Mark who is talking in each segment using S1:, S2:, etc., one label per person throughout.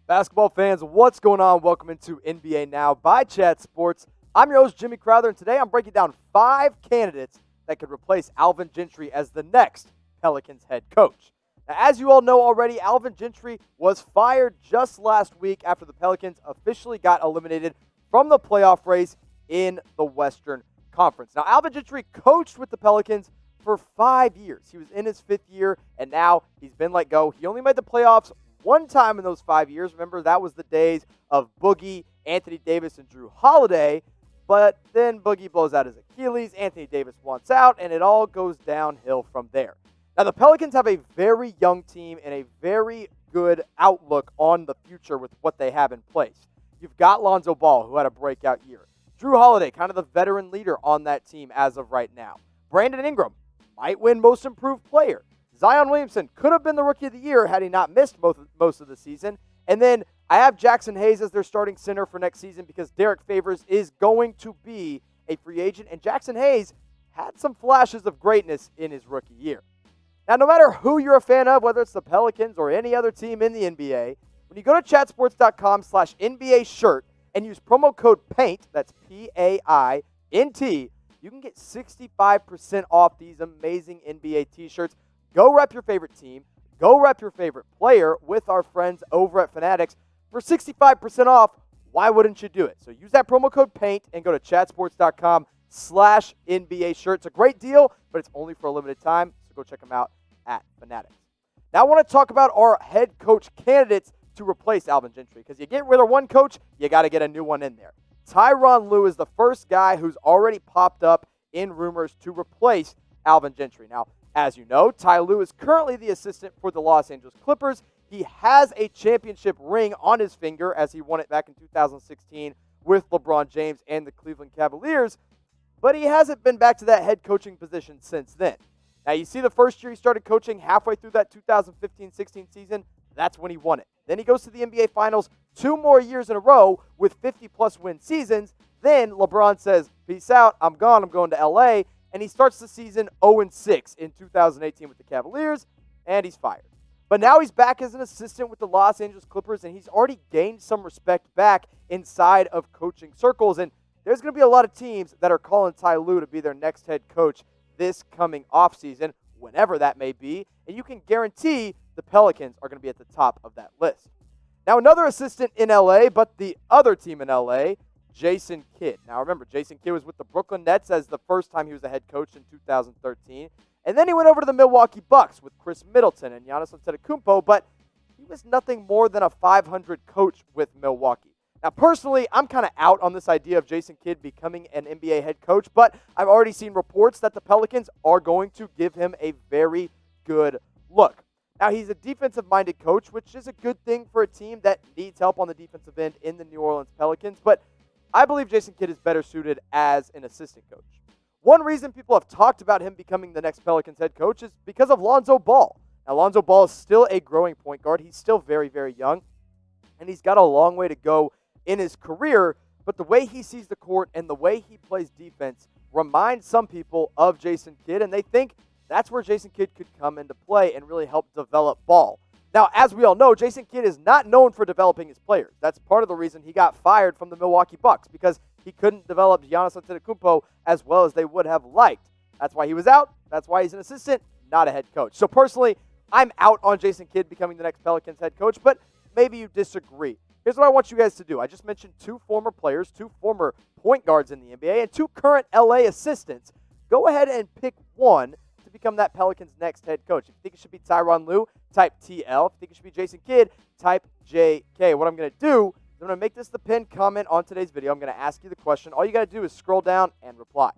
S1: Basketball fans, what's going on? Welcome into NBA Now by Chat Sports. I'm your host, Jimmy Crowther, and today I'm breaking down 5 candidates that could replace Alvin Gentry as the next Pelicans head coach. Now, as you all know already, Alvin Gentry was fired just last week after the Pelicans officially got eliminated from the playoff race in the Western Conference. Now, Alvin Gentry coached with the Pelicans for 5 years. He was in his 5th year, and now he's been let go. He only made the playoffs one time in those 5 years. Remember, that was the days of Boogie, Anthony Davis, and Drew Holiday. But then Boogie blows out his Achilles, Anthony Davis wants out, and it all goes downhill from there. Now, the Pelicans have a very young team and a very good outlook on the future with what they have in place. You've got Lonzo Ball, who had a breakout year. Drew Holiday, kind of the veteran leader on that team as of right now. Brandon Ingram might win Most Improved Player. Zion Williamson could have been the Rookie of the Year had he not missed most of the season. And then I have Jaxson as their starting center for next season because Derek Favors is going to be a free agent. And Jaxson had some flashes of greatness in his rookie year. Now, no matter who you're a fan of, whether it's the Pelicans or any other team in the NBA, when you go to chatsports.com/NBA shirt and use promo code PAINT, that's PAINT, you can get 65% off these amazing NBA t-shirts. Go rep your favorite team. Go rep your favorite player with our friends over at Fanatics for 65% off. Why wouldn't you do it? So use that promo code PAINT and go to chatsports.com/NBA shirt. It's a great deal, but it's only for a limited time. So go check them out at Fanatics. Now I want to talk about our head coach candidates to replace Alvin Gentry, because you get rid of one coach, you got to get a new one in there. Tyronn Lue is the first guy who's already popped up in rumors to replace Alvin Gentry. Now, as you know, Ty Lue is currently the assistant for the Los Angeles Clippers. He has a championship ring on his finger as he won it back in 2016 with LeBron James and the Cleveland Cavaliers, but he hasn't been back to that head coaching position since then. Now, you see the first year he started coaching halfway through that 2015-16 season, that's when he won it. Then he goes to the NBA Finals 2 more years in a row with 50-plus win seasons. Then LeBron says, peace out, I'm gone, I'm going to LA. And he starts the season 0-6 in 2018 with the Cavaliers, and he's fired. But now he's back as an assistant with the Los Angeles Clippers, and he's already gained some respect back inside of coaching circles. And there's going to be a lot of teams that are calling Ty Lue to be their next head coach this coming offseason, whenever that may be. And you can guarantee the Pelicans are going to be at the top of that list. Now, another assistant in LA, but the other team in LA, Jason Kidd. Now, remember, Jason Kidd was with the Brooklyn Nets as the first time he was a head coach in 2013. And then he went over to the Milwaukee Bucks with Chris Middleton and Giannis Antetokounmpo, but he was nothing more than a .500 coach with Milwaukee. Now, personally, I'm kind of out on this idea of Jason Kidd becoming an NBA head coach, but I've already seen reports that the Pelicans are going to give him a very good look. Now, he's a defensive-minded coach, which is a good thing for a team that needs help on the defensive end in the New Orleans Pelicans, but I believe Jason Kidd is better suited as an assistant coach. One reason people have talked about him becoming the next Pelicans head coach is because of Lonzo Ball. Now, Lonzo Ball is still a growing point guard. He's still very, very young, and he's got a long way to go in his career, but the way he sees the court and the way he plays defense reminds some people of Jason Kidd, and they think that's where Jason Kidd could come into play and really help develop Ball. Now, as we all know, Jason Kidd is not known for developing his players. That's part of the reason he got fired from the Milwaukee Bucks, because he couldn't develop Giannis Antetokounmpo as well as they would have liked. That's why he was out. That's why he's an assistant, not a head coach. So personally, I'm out on Jason Kidd becoming the next Pelicans head coach, but maybe you disagree. Here's what I want you guys to do. I just mentioned 2 former players, 2 former point guards in the NBA, and 2 current LA assistants. Go ahead and pick one to become that Pelicans' next head coach. If you think it should be Tyronn Lue, type TL. If you think it should be Jason Kidd, type JK. What I'm going to do is I'm going to make this the pinned comment on today's video. I'm going to ask you the question. All you got to do is scroll down and reply.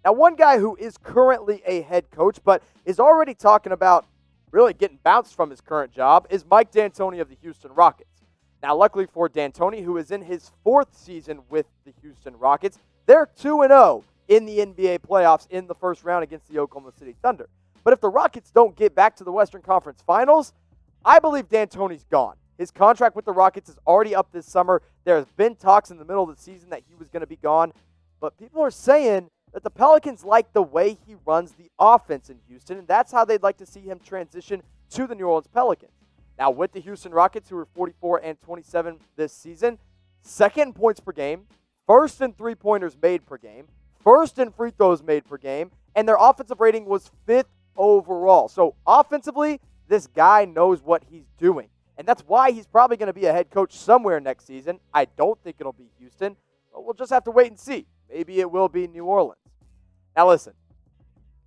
S1: Now, one guy who is currently a head coach but is already talking about really getting bounced from his current job is Mike D'Antoni of the Houston Rockets. Now, luckily for D'Antoni, who is in his 4th season with the Houston Rockets, they're 2-0 in the NBA playoffs in the first round against the Oklahoma City Thunder. But if the Rockets don't get back to the Western Conference Finals, I believe D'Antoni's gone. His contract with the Rockets is already up this summer. There's been talks in the middle of the season that he was going to be gone. But people are saying that the Pelicans like the way he runs the offense in Houston, and that's how they'd like to see him transition to the New Orleans Pelicans. Now, with the Houston Rockets, who were 44 and 27 this season, second in points per game, first in three-pointers made per game, first in free throws made per game, and their offensive rating was 5th overall. So offensively, this guy knows what he's doing. And that's why he's probably going to be a head coach somewhere next season. I don't think it'll be Houston, but we'll just have to wait and see. Maybe it will be New Orleans. Now listen,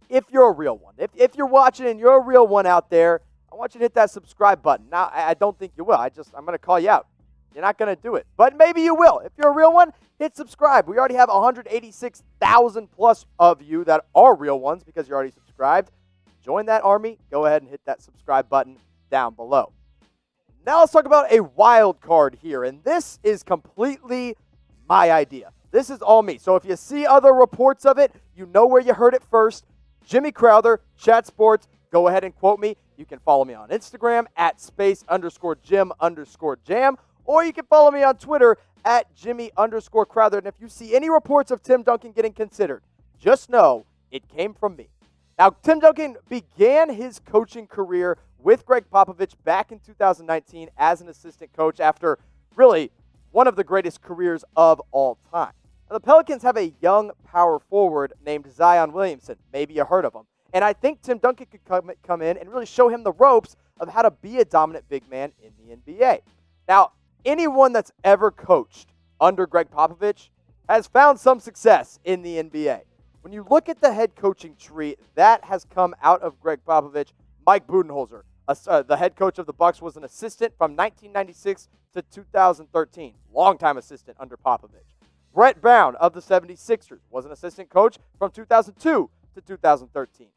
S1: if you're a real one, if you're watching and you're a real one out there, I want you to hit that subscribe button. Now, I don't think you will. I'm going to call you out. You're not going to do it, but maybe you will. If you're a real one, hit subscribe. We already have 186,000 plus of you that are real ones because you're already subscribed. Join that army. Go ahead and hit that subscribe button down below. Now let's talk about a wild card here, and this is completely my idea. This is all me. So if you see other reports of it, you know where you heard it first. Jimmy Crowther, Chat Sports, go ahead and quote me. You can follow me on Instagram at space_Jim_jam, or you can follow me on Twitter at Jimmy_Crowther. And if you see any reports of Tim Duncan getting considered, just know it came from me. Now, Tim Duncan began his coaching career with Greg Popovich back in 2019 as an assistant coach after really one of the greatest careers of all time. Now, the Pelicans have a young power forward named Zion Williamson. Maybe you heard of him. And I think Tim Duncan could come in and really show him the ropes of how to be a dominant big man in the NBA. Now, anyone that's ever coached under Greg Popovich has found some success in the NBA. When you look at the head coaching tree that has come out of Greg Popovich, Mike Budenholzer, the head coach of the Bucks, was an assistant from 1996 to 2013. Longtime assistant under Popovich. Brett Brown of the 76ers was an assistant coach from 2002 to 2013.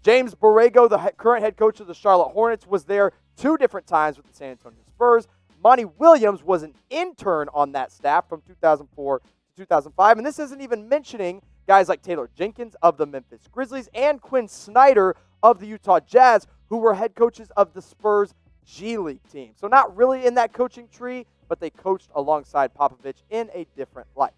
S1: James Borrego, the current head coach of the Charlotte Hornets, was there 2 different times with the San Antonio Spurs. Monty Williams was an intern on that staff from 2004 to 2005. And this isn't even mentioning guys like Taylor Jenkins of the Memphis Grizzlies and Quinn Snyder of the Utah Jazz, who were head coaches of the Spurs G League team. So not really in that coaching tree, but they coached alongside Popovich in a different light.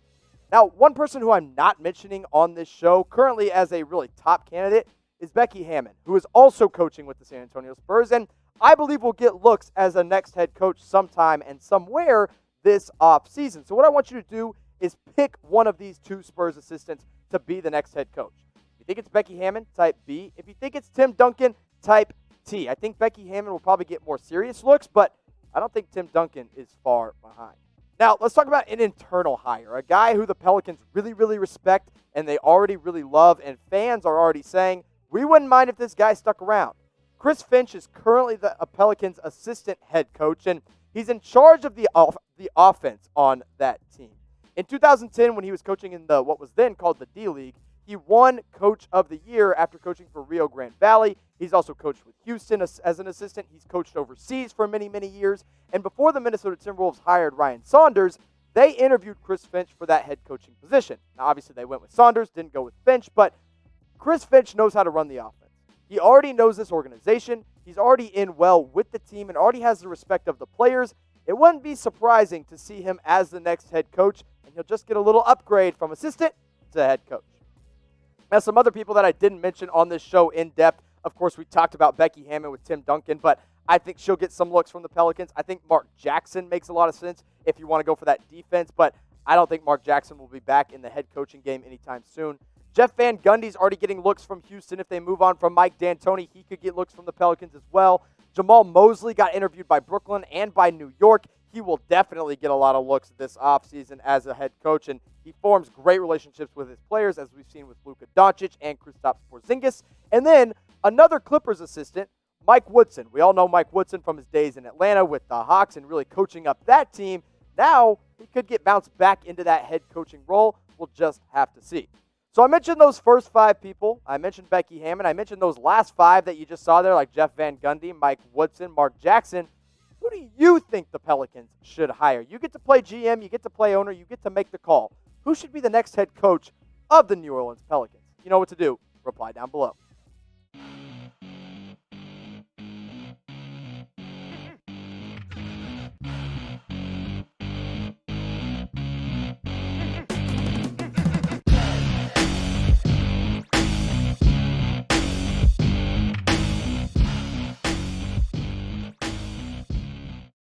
S1: Now, one person who I'm not mentioning on this show currently as a really top candidate is Becky Hammon, who is also coaching with the San Antonio Spurs, and I believe will get looks as a next head coach sometime and somewhere this offseason. So what I want you to do is pick one of these 2 Spurs assistants to be the next head coach. If you think it's Becky Hammon, type B. If you think it's Tim Duncan, type T. I think Becky Hammon will probably get more serious looks, but I don't think Tim Duncan is far behind. Now, let's talk about an internal hire, a guy who the Pelicans really, really respect and they already really love, and fans are already saying, we wouldn't mind if this guy stuck around. Chris Finch is currently the Pelicans' assistant head coach, and he's in charge of the offense on that team. In 2010, when he was coaching in what was then called the D League, he won Coach of the Year after coaching for Rio Grande Valley. He's also coached with Houston as an assistant. He's coached overseas for many, many years. And before the Minnesota Timberwolves hired Ryan Saunders, they interviewed Chris Finch for that head coaching position. Now, obviously, they went with Saunders, didn't go with Finch, but Chris Finch knows how to run the offense. He already knows this organization. He's already in well with the team and already has the respect of the players. It wouldn't be surprising to see him as the next head coach, and he'll just get a little upgrade from assistant to head coach. Now, some other people that I didn't mention on this show in depth, of course, we talked about Becky Hammon with Tim Duncan, but I think she'll get some looks from the Pelicans. I think Mark Jackson makes a lot of sense if you want to go for that defense, but I don't think Mark Jackson will be back in the head coaching game anytime soon. Jeff Van Gundy's already getting looks from Houston. If they move on from Mike D'Antoni, he could get looks from the Pelicans as well. Jamal Mosley got interviewed by Brooklyn and by New York. He will definitely get a lot of looks this offseason as a head coach, and he forms great relationships with his players, as we've seen with Luka Doncic and Kristaps Porzingis. And then another Clippers assistant, Mike Woodson. We all know Mike Woodson from his days in Atlanta with the Hawks and really coaching up that team. Now he could get bounced back into that head coaching role. We'll just have to see. So I mentioned those first 5 people. I mentioned Becky Hammon. I mentioned those last 5 that you just saw there, like Jeff Van Gundy, Mike Woodson, Mark Jackson. Who do you think the Pelicans should hire? You get to play GM, you get to play owner, you get to make the call. Who should be the next head coach of the New Orleans Pelicans? You know what to do. Reply down below.